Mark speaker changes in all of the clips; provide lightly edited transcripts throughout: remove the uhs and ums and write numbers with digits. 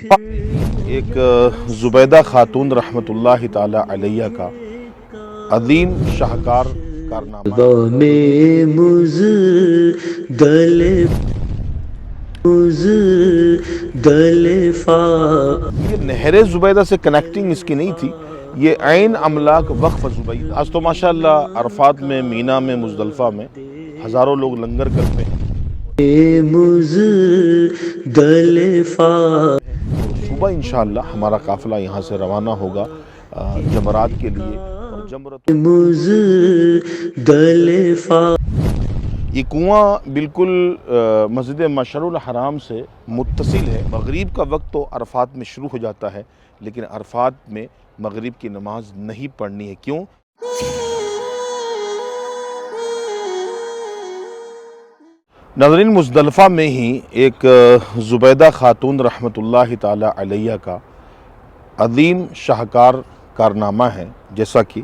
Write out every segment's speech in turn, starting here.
Speaker 1: ایک زبیدہ خاتون رحمۃ اللہ تعالی علیہ کا عظیم شاہکار کارنامہ
Speaker 2: میں مزدلفہ
Speaker 1: یہ نہر زبیدہ سے کنیکٹنگ اس کی نہیں تھی، یہ عین املاک وقف زبیدہ۔ آج تو ماشاءاللہ عرفات میں، مینا میں، مزدلفہ میں ہزاروں لوگ لنگر کرتے ہیں۔
Speaker 2: مزدلفہ
Speaker 1: صبح انشاءاللہ ہمارا قافلہ یہاں سے روانہ ہوگا جمرات کے لیے، اور جمرات
Speaker 2: مزدلفہ
Speaker 1: یہ کنواں بالکل مسجد مشعر الحرام سے متصل ہے۔ مغرب کا وقت تو عرفات میں شروع ہو جاتا ہے، لیکن عرفات میں مغرب کی نماز نہیں پڑھنی ہے۔ کیوں؟ ناظرین، مزدلفہ میں ہی ایک زبیدہ خاتون رحمۃ اللہ تعالی علیہ کا عظیم شاہکار کارنامہ ہے۔ جیسا کہ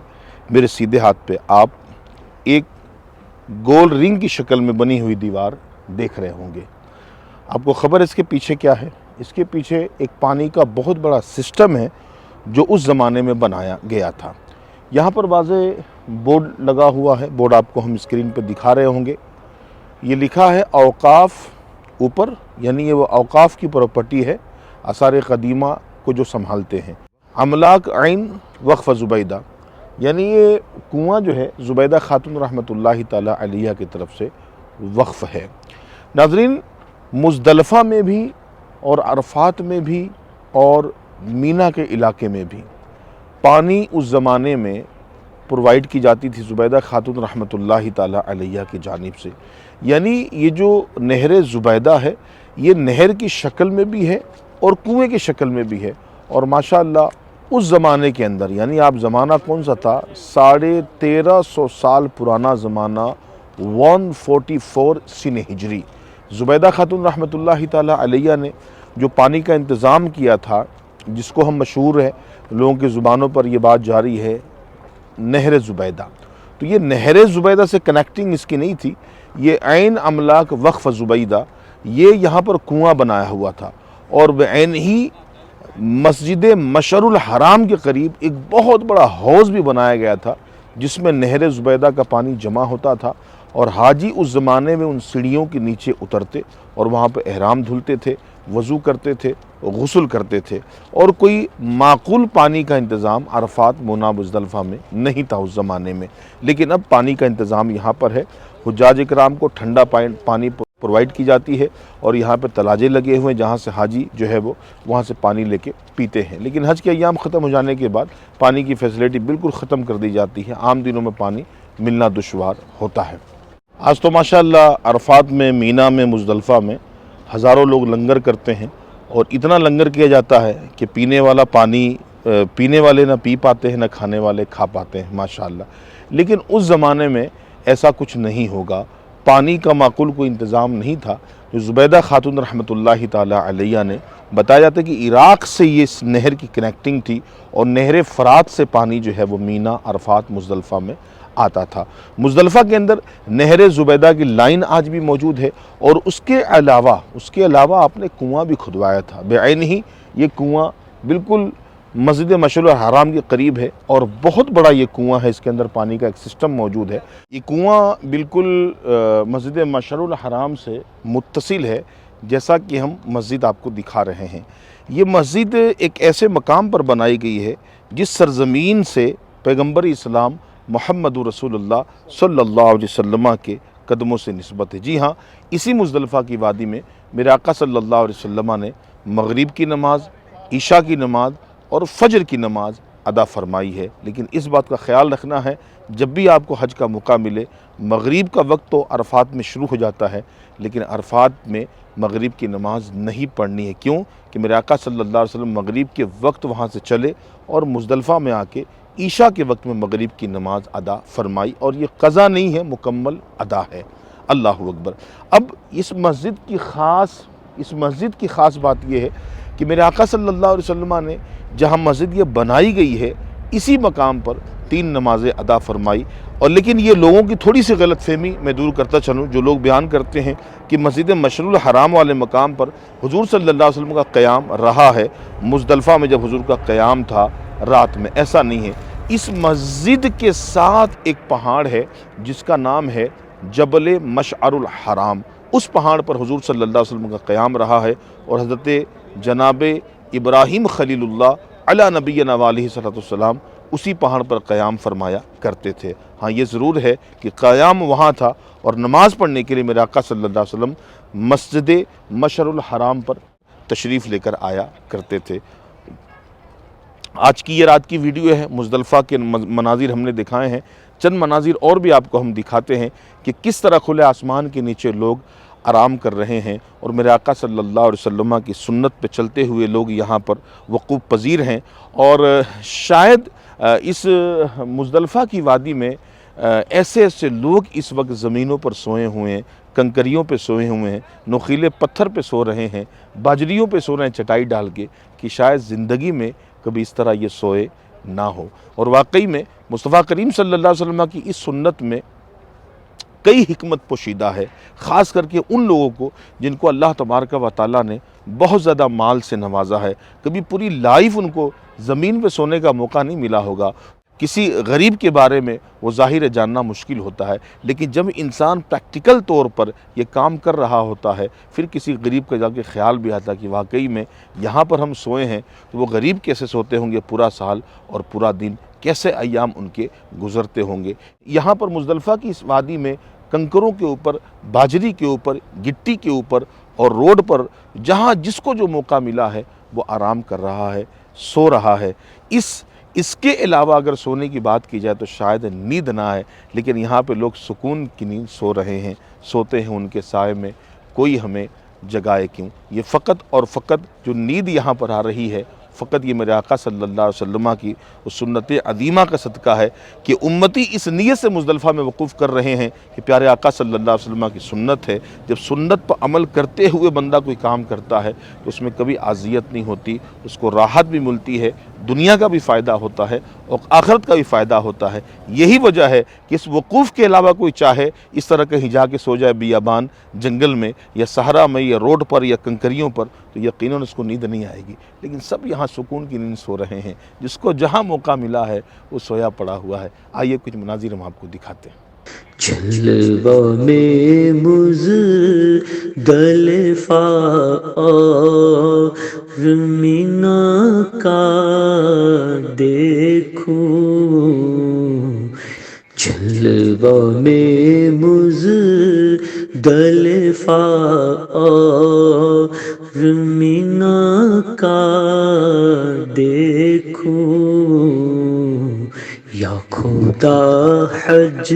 Speaker 1: میرے سیدھے ہاتھ پہ آپ ایک گول رنگ کی شکل میں بنی ہوئی دیوار دیکھ رہے ہوں گے۔ آپ کو خبر اس کے پیچھے کیا ہے؟ اس کے پیچھے ایک پانی کا بہت بڑا سسٹم ہے جو اس زمانے میں بنایا گیا تھا۔ یہاں پر واضح بورڈ لگا ہوا ہے، بورڈ آپ کو ہم اسکرین پہ دکھا رہے ہوں گے۔ یہ لکھا ہے اوقاف اوپر، یعنی یہ وہ اوقاف کی پراپرٹی ہے، آثار قدیمہ کو جو سنبھالتے ہیں۔ املاک عین وقف زبیدہ، یعنی یہ کنواں جو ہے زبیدہ خاتون رحمۃ اللہ تعالی علیہ کی طرف سے وقف ہے۔ ناظرین، مزدلفہ میں بھی اور عرفات میں بھی اور مینا کے علاقے میں بھی پانی اس زمانے میں پرووائڈ کی جاتی تھی زبیدہ خاتون رحمۃ اللہ تعالی علیہ کی جانب سے۔ یعنی یہ جو نہر زبیدہ ہے، یہ نہر کی شکل میں بھی ہے اور کنویں کی شکل میں بھی ہے، اور ماشاءاللہ اس زمانے کے اندر، یعنی آپ زمانہ کون سا تھا؟ 1350 سال پرانا زمانہ، 144 سن ہجری۔ زبیدہ خاتون رحمۃ اللہ تعالی علیہ نے جو پانی کا انتظام کیا تھا، جس کو ہم مشہور ہے، لوگوں کی زبانوں پر یہ بات جاری ہے، نہر زبیدہ۔ تو یہ نہر زبیدہ سے کنیکٹنگ اس کی نہیں تھی، یہ عین املاک وقف زبیدہ، یہ یہاں پر کنواں بنایا ہوا تھا، اور بعین ہی مسجد مشعر الحرام کے قریب ایک بہت بڑا حوض بھی بنایا گیا تھا، جس میں نہر زبیدہ کا پانی جمع ہوتا تھا، اور حاجی اس زمانے میں ان سیڑھیوں کے نیچے اترتے اور وہاں پہ احرام دھلتے تھے، وضو کرتے تھے، غسل کرتے تھے، اور کوئی معقول پانی کا انتظام عرفات، منا، مزدلفہ میں نہیں تھا اس زمانے میں۔ لیکن اب پانی کا انتظام یہاں پر ہے، حجاج اکرام کو ٹھنڈا پانی پرووائڈ کی جاتی ہے، اور یہاں پہ تلاجے لگے ہوئے ہیں جہاں سے حاجی جو ہے وہ وہاں سے پانی لے کے پیتے ہیں۔ لیکن حج کے ایام ختم ہو جانے کے بعد پانی کی فیسلٹی بالکل ختم کر دی جاتی ہے، عام دنوں میں پانی ملنا دشوار ہوتا ہے۔ آج تو ماشاءاللہ عرفات میں، مینا میں، مزدلفہ میں ہزاروں لوگ لنگر کرتے ہیں، اور اتنا لنگر کیا جاتا ہے کہ پینے والا پانی پینے والے نہ پی پاتے ہیں، نہ کھانے والے کھا پاتے ہیں ماشاءاللہ۔ لیکن اس زمانے میں ایسا کچھ نہیں ہوگا، پانی کا معقول کوئی انتظام نہیں تھا۔ جو زبیدہ خاتون رحمۃ اللہ تعالی علیہ نے بتایا جاتا ہے کہ عراق سے یہ اس نہر کی کنیکٹنگ تھی، اور نہر فرات سے پانی جو ہے وہ مینا، عرفات، مزدلفہ میں آتا تھا۔ مزدلفہ کے اندر نہر زبیدہ کی لائن آج بھی موجود ہے، اور اس کے علاوہ آپ نے کنواں بھی کھدوایا تھا۔ بعین ہی یہ کنواں بالکل مسجد مشعر الحرام کے قریب ہے، اور بہت بڑا یہ کنواں ہے، اس کے اندر پانی کا ایک سسٹم موجود ہے۔ یہ کنواں بالکل مسجد مشعر الحرام سے متصل ہے، جیسا کہ ہم مسجد آپ کو دکھا رہے ہیں۔ یہ مسجد ایک ایسے مقام پر بنائی گئی ہے جس سرزمین سے پیغمبر اسلام محمد رسول اللہ صلی اللہ علیہ وسلم کے قدموں سے نسبت ہے۔ جی ہاں، اسی مزدلفہ کی وادی میں میرے آقا صلی اللہ علیہ وسلم نے مغرب کی نماز، عشاء کی نماز اور فجر کی نماز ادا فرمائی ہے۔ لیکن اس بات کا خیال رکھنا ہے، جب بھی آپ کو حج کا موقع ملے، مغرب کا وقت تو عرفات میں شروع ہو جاتا ہے، لیکن عرفات میں مغرب کی نماز نہیں پڑھنی ہے۔ کیوں؟ کہ میرے آقا صلی اللہ علیہ وسلم مغرب کے وقت وہاں سے چلے اور مزدلفہ میں آ کے عشاء کے وقت میں مغرب کی نماز ادا فرمائی، اور یہ قضا نہیں ہے، مکمل ادا ہے۔ اللہ اکبر۔ اب اس مسجد کی خاص بات یہ ہے کہ میرے آقا صلی اللہ علیہ وسلم نے جہاں مسجد یہ بنائی گئی ہے، اسی مقام پر 3 نمازیں ادا فرمائی۔ اور لیکن یہ لوگوں کی تھوڑی سی غلط فہمی میں دور کرتا چلوں، جو لوگ بیان کرتے ہیں کہ مسجد مشعر الحرام والے مقام پر حضور صلی اللہ علیہ وسلم کا قیام رہا ہے، مزدلفہ میں جب حضور کا قیام تھا رات میں، ایسا نہیں ہے۔ اس مسجد کے ساتھ ایک پہاڑ ہے جس کا نام ہے جبل مشعر الحرام، اس پہاڑ پر حضور صلی اللہ علیہ وسلم کا قیام رہا ہے، اور حضرت جناب ابراہیم خلیل اللہ علی نبینا علیہ صلاۃ والسلام اسی پہاڑ پر قیام فرمایا کرتے تھے۔ ہاں یہ ضرور ہے کہ قیام وہاں تھا، اور نماز پڑھنے کے لیے میرے آقا صلی اللہ علیہ وسلم مسجد مشعر الحرام پر تشریف لے کر آیا کرتے تھے۔ آج کی یہ رات کی ویڈیو ہے، مزدلفہ کے مناظر ہم نے دکھائے ہیں، چند مناظر اور بھی آپ کو ہم دکھاتے ہیں کہ کس طرح کھلے آسمان کے نیچے لوگ آرام کر رہے ہیں، اور میرے آقا صلی اللہ علیہ وسلم کی سنت پہ چلتے ہوئے لوگ یہاں پر وقوف پذیر ہیں۔ اور شاید اس مزدلفہ کی وادی میں ایسے ایسے لوگ اس وقت زمینوں پر سوئے ہوئے ہیں، کنکریوں پہ سوئے ہوئے ہیں، نوخیلے پتھر پہ سو رہے ہیں، باجریوں پہ سو رہے ہیں چٹائی ڈال کے، کہ شاید زندگی میں کبھی اس طرح یہ سوئے نہ ہو۔ اور واقعی میں مصطفیٰ کریم صلی اللہ علیہ وسلم کی اس سنت میں کئی حکمت پوشیدہ ہے، خاص کر کے ان لوگوں کو جن کو اللہ تبارک و تعالیٰ نے بہت زیادہ مال سے نوازا ہے، کبھی پوری لائف ان کو زمین پہ سونے کا موقع نہیں ملا ہوگا۔ کسی غریب کے بارے میں وہ ظاہر جاننا مشکل ہوتا ہے، لیکن جب انسان پریکٹیکل طور پر یہ کام کر رہا ہوتا ہے، پھر کسی غریب کا جا کے خیال بھی آتا ہے کہ واقعی میں یہاں پر ہم سوئے ہیں تو وہ غریب کیسے سوتے ہوں گے پورا سال اور پورا دن، کیسے ایام ان کے گزرتے ہوں گے۔ یہاں پر مزدلفہ کی اس وادی میں کنکروں کے اوپر، باجری کے اوپر، گٹی کے اوپر اور روڈ پر جہاں جس کو جو موقع ملا ہے وہ آرام کر رہا ہے، سو رہا ہے۔ اس کے علاوہ اگر سونے کی بات کی جائے تو شاید نیند نہ آئے، لیکن یہاں پہ لوگ سکون کی نیند سو رہے ہیں، سوتے ہیں ان کے سائے میں، کوئی ہمیں جگائے کیوں۔ یہ فقط اور فقط جو نیند یہاں پر آ رہی ہے، فقط یہ میرے آقا صلی اللہ علیہ وسلم کی اس سنت عظیمہ کا صدقہ ہے کہ امتی اس نیت سے مزدلفہ میں وقوف کر رہے ہیں کہ پیارے آقا صلی اللہ علیہ وسلم کی سنت ہے۔ جب سنت پر عمل کرتے ہوئے بندہ کوئی کام کرتا ہے تو اس میں کبھی اذیت نہیں ہوتی، اس کو راحت بھی ملتی ہے، دنیا کا بھی فائدہ ہوتا ہے اور آخرت کا بھی فائدہ ہوتا ہے۔ یہی وجہ ہے کہ اس وقوف کے علاوہ کوئی چاہے اس طرح کہیں جا کے سو جائے بیابان جنگل میں یا صحرا میں یا روڈ پر یا کنکریوں پر، تو یقیناً اس کو نیند نہیں آئے گی، لیکن سب یہاں سکون کی نیند سو رہے ہیں، جس کو جہاں موقع ملا ہے وہ سویا پڑا ہوا ہے۔ آئیے کچھ مناظر ہم آپ کو دکھاتے ہیں۔
Speaker 2: جلوہ میں مزدلفہ اور مینا کا دیکھوں، جلوہ میں مزدلفہ اور مینا کا دیکھوں، یا خدا حج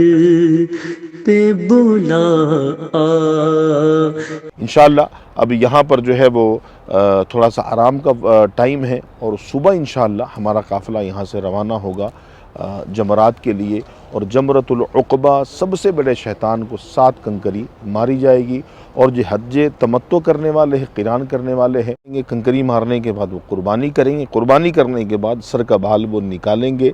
Speaker 2: پہ بلا۔
Speaker 1: انشاءاللہ اب یہاں پر جو ہے وہ تھوڑا سا آرام کا ٹائم ہے، اور صبح انشاءاللہ ہمارا قافلہ یہاں سے روانہ ہوگا جمرات کے لیے، اور جمرۃ العقبہ سب سے بڑے شیطان کو 7 کنکری ماری جائے گی، اور جو حج تمتع کرنے والے ہیں، قران کرنے والے ہیں، یہ کنکری مارنے کے بعد وہ قربانی کریں گے، قربانی کرنے کے بعد سر کا بال وہ نکالیں گے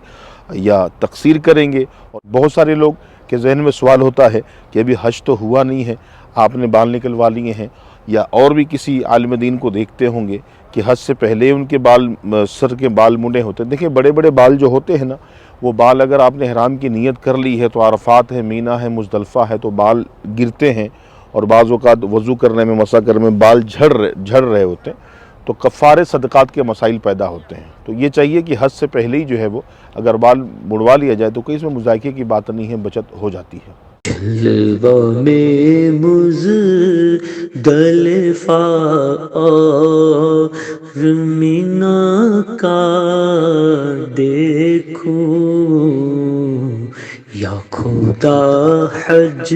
Speaker 1: یا تقصیر کریں گے۔ اور بہت سارے لوگ کے ذہن میں سوال ہوتا ہے کہ ابھی حج تو ہوا نہیں ہے، آپ نے بال نکلوا لیے ہیں، یا اور بھی کسی عالم دین کو دیکھتے ہوں گے کہ حج سے پہلے ان کے بال، سر کے بال منڈے ہوتے ہیں۔ دیکھیں بڑے بڑے بال جو ہوتے ہیں نا، وہ بال اگر آپ نے احرام کی نیت کر لی ہے تو عرفات ہے، مینا ہے، مزدلفہ ہے، تو بال گرتے ہیں، اور بعض اوقات وضو کرنے میں، مسح کرنے میں بال جھڑ رہے ہوتے ہیں، تو کفارے صدقات کے مسائل پیدا ہوتے ہیں۔ تو یہ چاہیے کہ حج سے پہلے ہی جو ہے وہ اگر بال مڑوا لیا جائے تو کوئی اس میں مذائقے کی بات نہیں ہے، بچت ہو جاتی ہے۔
Speaker 2: جلوہ میں مزدلفہ اور مینا کا دیکھوں، یا خدا حج